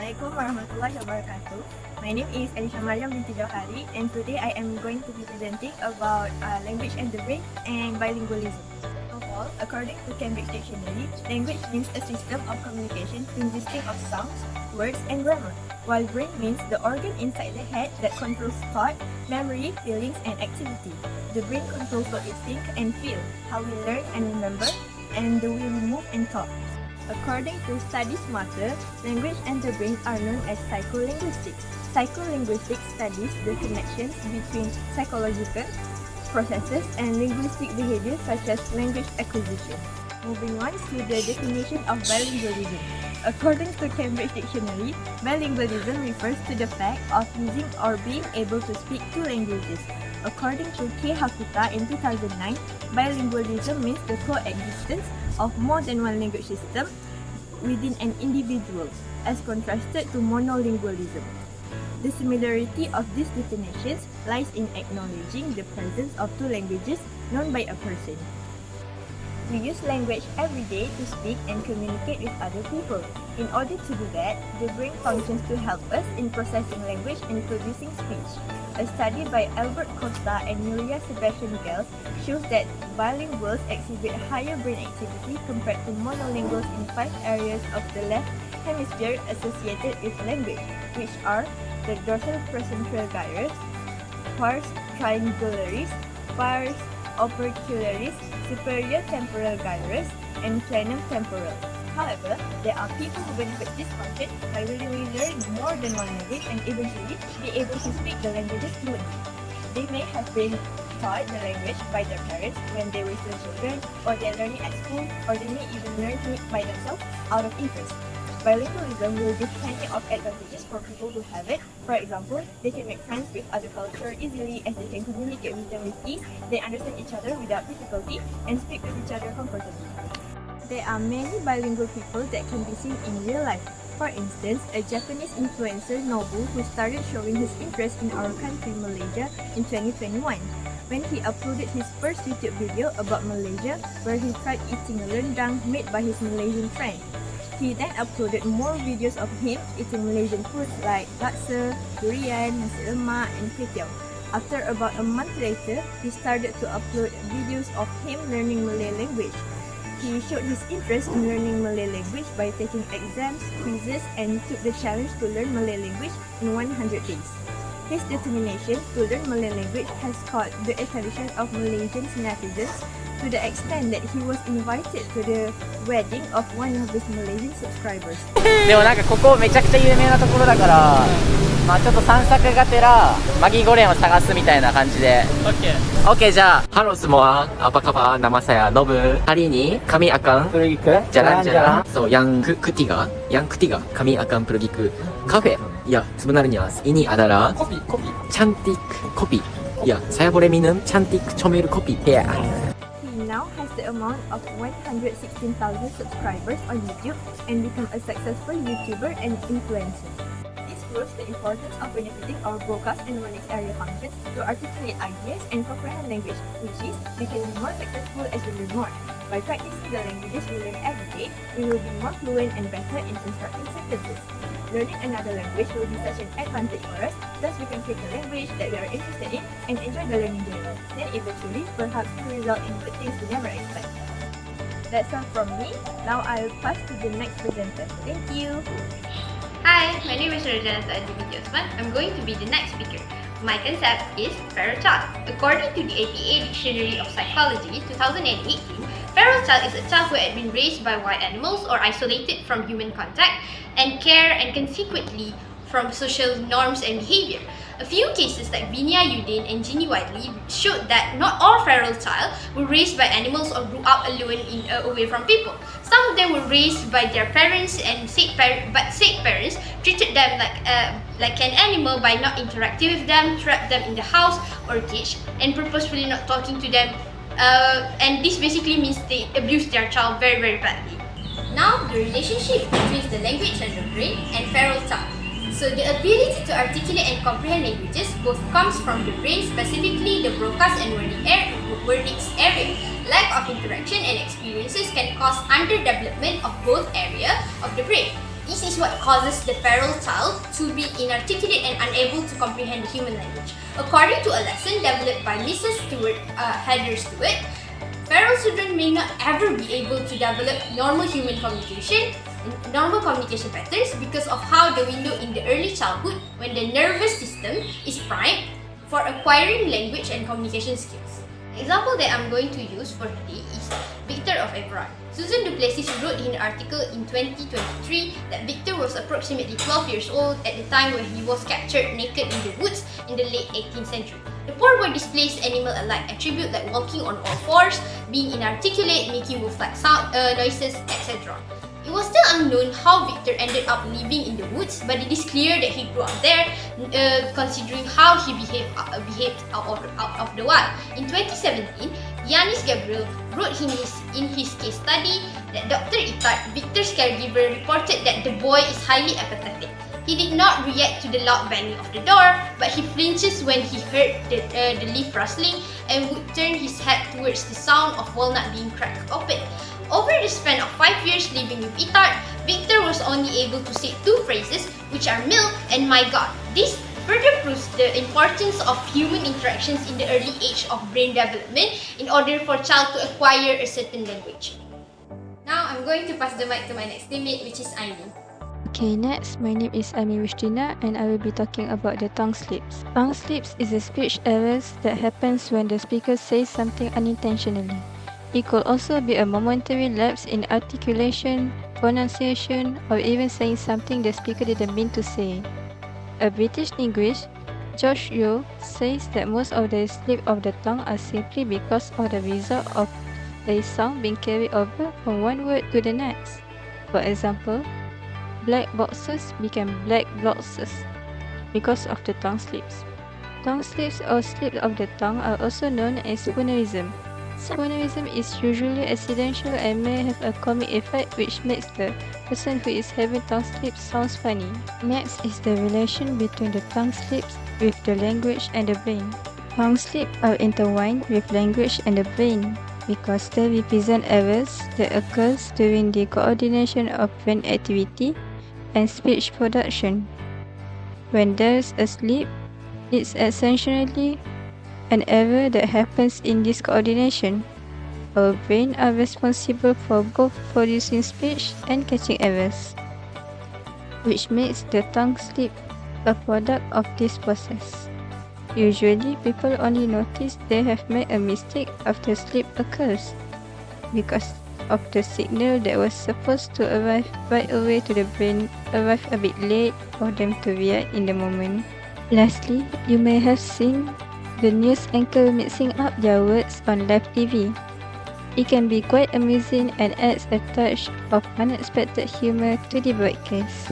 Assalamualaikum warahmatullahi wabarakatuh. My name is MARYAM binti JAUHARI, and today I am going to be presenting about language and the brain and bilingualism. Of all, according to Cambridge Dictionary, language means a system of communication consisting of sounds, words, and grammar, while brain means the organ inside the head that controls thought, memory, feelings, and activity. The brain controls what we think and feel, how we learn and remember, and the way we move and talk. According to Studies Matter, language and the brain are known as psycholinguistics. Psycholinguistics studies the connections between psychological processes and linguistic behaviors such as language acquisition. Moving on to the definition of bilingualism. According to Cambridge Dictionary, bilingualism refers to the fact of using or being able to speak two languages. According to K. Hakuta in 2009, bilingualism means the coexistence of more than one language system within an individual, as contrasted to monolingualism. The similarity of these definitions lies in acknowledging the presence of two languages known by a person. We use language every day to speak and communicate with other people. In order to do that, the brain functions to help us in processing language and producing speech. A study by Albert Costa and Yulia Sebastian-Gels shows that bilinguals exhibit higher brain activity compared to monolinguals in 5 areas of the left hemisphere associated with language, which are the dorsal precentral gyrus, pars triangularis, pars opercularis, superior temporal gyrus, and plenum temporal. However, there are people who benefit this function by really learning more than one language and eventually be able to speak the languages fluently. They may have been taught the language by their parents when they were still children, or they're learning at school, or they may even learn it by themselves out of interest. Bilingualism will give plenty of advantages for people who have it. For example, they can make friends with other cultures easily as they can communicate with them with ease, they understand each other without difficulty, and speak with each other comfortably. There are many bilingual people that can be seen in real life. For instance, a Japanese influencer Nobu who started showing his interest in our country Malaysia in 2021 when he uploaded his first YouTube video about Malaysia where he tried eating a rendang made by his Malaysian friend. He then uploaded more videos of him eating Malaysian foods like laksa, durian, nasi lemak, and kway teow. After about a month later, he started to upload videos of him learning Malay language. He showed his interest in learning Malay language by taking exams, quizzes, and took the challenge to learn Malay language in 100 days. His determination to learn Malay language has caught the attention of Malaysian netizens to the extent that he was invited to the wedding of one of his Malaysian subscribers. でもなんかここめちゃくちゃ有名なところだから、まあちょっと散策がてらマギゴレンを探すみたいな感じで。Oke,じゃあ Halo semua, apa kabar? Nama saya Nobu. Hari ini kami akan pergi ke jalan-jalan. So yang ketiga kami akan pergi ke kafe. Ya, sebenarnya ini adalah cantik kopi. Ya, saya boleh minum cantik comel kopi. Ya. Now has the amount of 116,000 subscribers on YouTube and become a successful YouTuber and influencer. This proves the importance of benefiting our broadcast and phonics area functions to articulate ideas and comprehend language, which is we can be more successful as we learn more. By practicing the languages we learn every day, we will be more fluent and better in constructing sentences. Learning another language will be such an advantage for us, thus we can pick a language that we are interested in and enjoy the learning journey. Then eventually, perhaps it will result in good things we never expect. That's all from me. Now I'll pass to the next presenter. Thank you. Hi, my name is JANNATUL binti OSMAN. I'm going to be the next speaker. My concept is feral child. According to the APA Dictionary of Psychology 2018, feral child is a child who had been raised by wild animals or isolated from human contact and care and consequently from social norms and behavior. A few cases like Vinia Yudin and Ginny Whiteley showed that not all feral child were raised by animals or grew up alone away from people. Some of them were raised by their parents and said parents treated them like an animal by not interacting with them, trapped them in the house or cage, and purposefully not talking to them. And this basically means they abuse their child very, very badly. Now, the relationship between the language and the brain and feral child. So the ability to articulate and comprehend languages both comes from the brain, specifically the broadcast and wordings area. Lack of interaction and experiences can cause underdevelopment of both areas of the brain. This is what causes the feral child to be inarticulate and unable to comprehend the human language. According to a lesson developed by Mrs. Heather Stewart, feral children may not ever be able to develop normal communication patterns because of how the window in the early childhood, when the nervous system is primed for acquiring language and communication skills. The example that I'm going to use for today is Victor of Everard. Susan Duplessis wrote in an article in 2023 that Victor was approximately 12 years old at the time when he was captured naked in the woods in the late 18th century. The poor boy displays animal-alike attributes like walking on all fours, being inarticulate, making wolf-like noises, etc. It was still unknown how Victor ended up living in the woods, but it is clear that he grew up there, considering how he behaved out of the wild. In 2017, Yanis Gabriel wrote in his case study that Dr. Itard, Victor's caregiver, reported that the boy is highly apathetic. He did not react to the loud banging of the door, but he flinches when he heard the leaf rustling and would turn his head towards the sound of walnut being cracked open. Over the span of 5 years living with Itard, Victor was only able to say two phrases, which are milk and my god. This further proves the importance of human interactions in the early age of brain development in order for a child to acquire a certain language. Now I'm going to pass the mic to my next teammate, which is AIMI. Okay, next, my name is RUSYDINA and I will be talking about the tongue slips. Tongue slips is a speech errors that happens when the speaker says something unintentionally. It could also be a momentary lapse in articulation, pronunciation, or even saying something the speaker didn't mean to say. A British linguist, George Yeo, says that most of the slip of the tongue are simply because of the result of a sound being carried over from one word to the next. For example, black boxes became black boxes because of the tongue slips. Tongue slips or slips of the tongue are also known as spoonerism. Spoonerism is usually accidental and may have a comic effect which makes the person who is having tongue slips sounds funny. Next is the relation between the tongue slips with the language and the brain. Tongue slips are intertwined with language and the brain because they represent errors that occurs during the coordination of brain activity and speech production. When there is a slip, it's essentially an error that happens in this coordination. Our brain are responsible for both producing speech and catching errors, which makes the tongue slip a product of this process. Usually, people only notice they have made a mistake after slip occurs, because of the signal that was supposed to arrive right away to the brain arrive a bit late for them to react in the moment. Lastly, you may have seen the news anchor mixing up their words on live TV. It can be quite amusing and adds a touch of unexpected humor to the broadcast.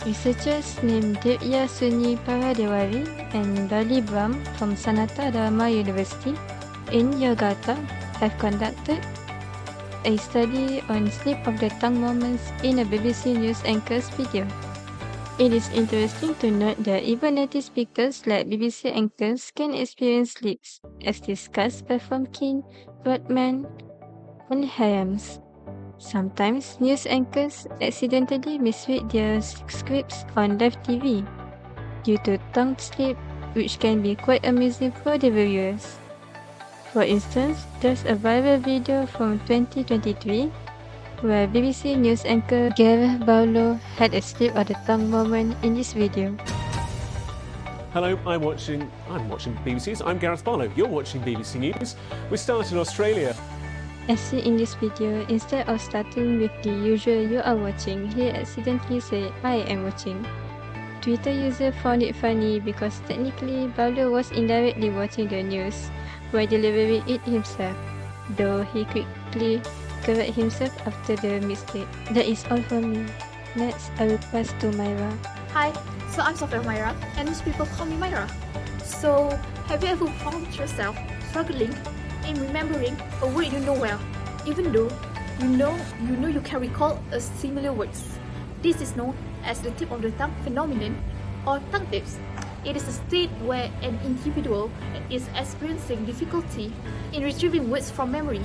Researchers named Divya Sunyi Paradewari and Bali Brahm from Sanata Dharma University in Yogyakarta have conducted a study on slip of the tongue moments in a BBC News anchor's video. It is interesting to note that even native speakers like BBC anchors can experience slips, as discussed by Famkin, Rodman, and Hayams. Sometimes news anchors accidentally misread their scripts on live TV due to tongue slip, which can be quite amusing for the viewers. For instance, there's a viral video from 2023 where BBC News anchor Gareth Barlow had a slip of the tongue moment in this video. Hello, I'm watching BBC News. I'm Gareth Barlow. You're watching BBC News. We start in Australia. As seen in this video, instead of starting with the usual "you are watching," he accidentally said "I am watching." Twitter user found it funny because technically Barlow was indirectly watching the news while delivering it himself, though he quickly correct himself after the mistake. That is all from me. Next, I will pass to Myra. Hi, so I'm Sofia Humaira, and most people call me Myra. So, have you ever found yourself struggling in remembering a word you know well, even though you know you can recall a similar words? This is known as the tip of the tongue phenomenon or tongue tips. It is a state where an individual is experiencing difficulty in retrieving words from memory,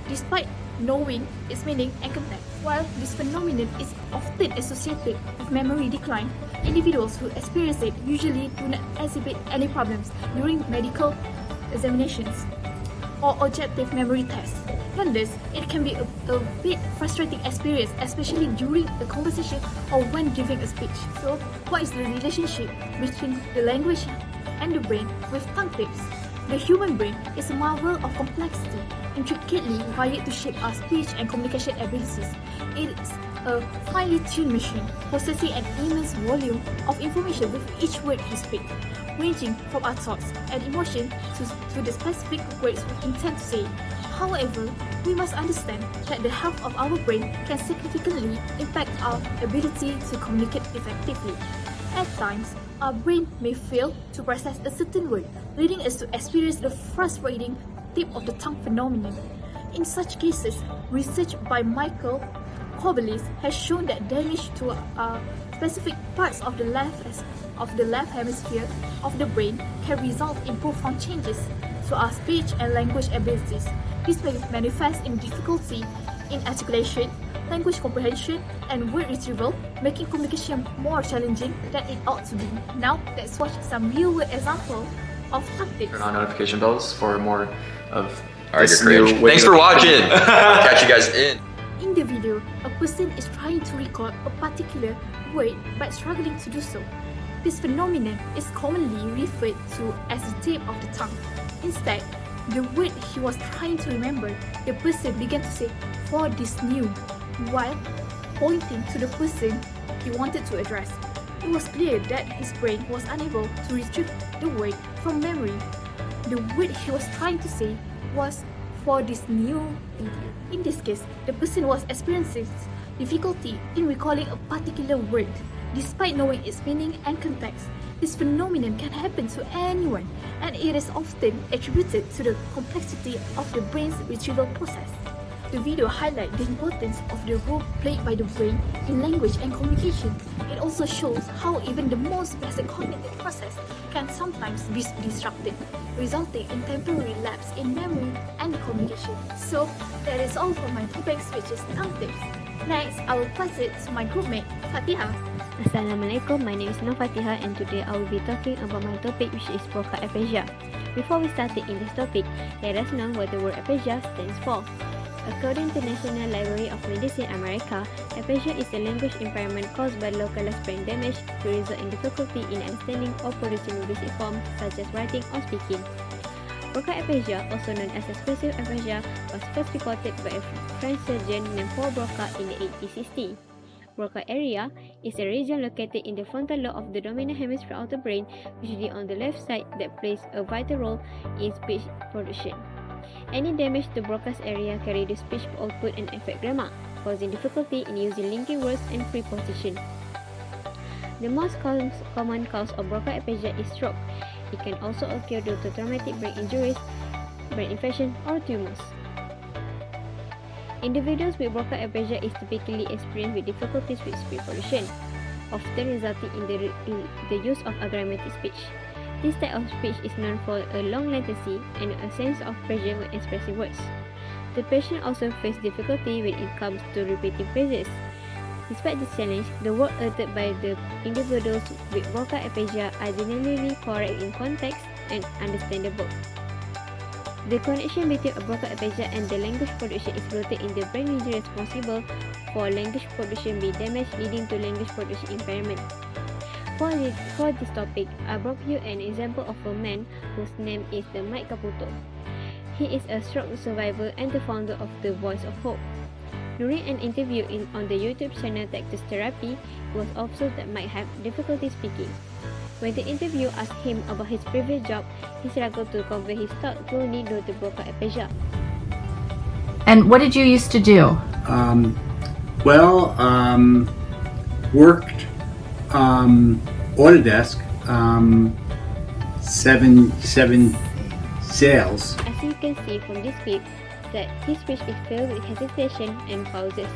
despite knowing its meaning and context. While this phenomenon is often associated with memory decline, individuals who experience it usually do not exhibit any problems during medical examinations or objective memory tests. Nonetheless, it can be a bit frustrating experience, especially during a conversation or when giving a speech. So, what is the relationship between the language and the brain with tongue tips? The human brain is a marvel of complexity, intricately wired to shape our speech and communication abilities. It is a finely tuned machine, processing an immense volume of information with each word we speak, ranging from our thoughts and emotions to the specific words we intend to say. However, we must understand that the health of our brain can significantly impact our ability to communicate effectively. At times, our brain may fail to process a certain word, leading us to experience the frustrating tip of the tongue phenomenon. In such cases, research by Michael Corbelis has shown that damage to specific parts of the left hemisphere of the brain can result in profound changes to our speech and language abilities. This may manifest in difficulty in articulation, language comprehension, and word retrieval, making communication more challenging than it ought to be. Now, let's watch some real-world examples of tongue tips. Turn on notification bells for more of Alright, this you're new cringe. way Thanks of- for watching. Catch you guys in. In the video, a person is trying to recall a particular word but struggling to do so. This phenomenon is commonly referred to as the tip of the tongue. Instead, the word he was trying to remember, the person began to say, "for this new," while pointing to the person he wanted to address. It was clear that his brain was unable to retrieve the word from memory. The word he was trying to say was "for this new video." In this case, the person was experiencing difficulty in recalling a particular word, despite knowing its meaning and context. This phenomenon can happen to anyone, and it is often attributed to the complexity of the brain's retrieval process. The video highlights the importance of the role played by the brain in language and communication. It also shows how even the most basic cognitive process can sometimes be disrupted, resulting in temporary lapse in memory and communication. So, that is all for my topics, which is tongue tips. Next, I will pass it to my groupmate, Fatihah. Assalamualaikum, my name is FATIHah and today I will be talking about my topic, which is broca-aphasia. Before we start in this topic, let us know what the word aphasia stands for. According to National Library of Medicine America, aphasia is a language impairment caused by localized brain damage to result in difficulty in understanding or producing basic forms such as writing or speaking. Broca-aphasia, also known as expressive aphasia, was first reported by a French surgeon named Paul Broca in the 1860s. Broca area is a region located in the frontal lobe of the dominant hemisphere of the brain, usually on the left side, that plays a vital role in speech production. Any damage to Broca's area can reduce speech output and affect grammar, causing difficulty in using linking words and preposition. The most common cause of Broca-aphasia is stroke. It can also occur due to traumatic brain injuries, brain infection, or tumors. Individuals with Broca-aphasia is typically experienced with difficulties with speech production, often resulting in the use of agrammatic speech. This type of speech is known for a long latency and a sense of pressure when expressing words. The patient also faces difficulty when it comes to repeating phrases. Despite this challenge, the words uttered by the individuals with Broca-aphasia are generally correct in context and understandable. The connection between a Broca-aphasia and the language production is rooted in the brain region responsible for language production being damaged, leading to language production impairment. For this topic, I brought you an example of a man whose name is Mike Caputo. He is a stroke survivor and the founder of the Voice of Hope. During an interview on the YouTube channel Texas Therapy, it was observed that Mike had difficulty speaking. When the interviewer asked him about his previous job, he struggled to convey his thoughts fluently due to Broca-aphasia. And what did you used to do? Worked Autodesk, 7 sales. As you can see from this clip, that his speech is filled with hesitation and pauses.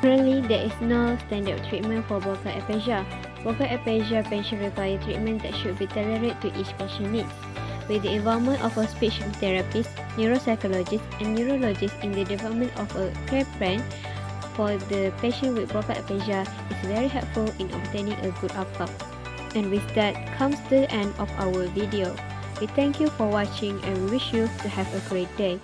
Currently, there is no standard treatment for Broca-aphasia. Broca-aphasia patients require treatment that should be tailored to each patient's needs. With the involvement of a speech therapist, neuropsychologist, and neurologist in the development of a care plan for the patient with broca aphasia is very helpful in obtaining a good outcome. And with that comes the end of our video. We thank you for watching and we wish you to have a great day.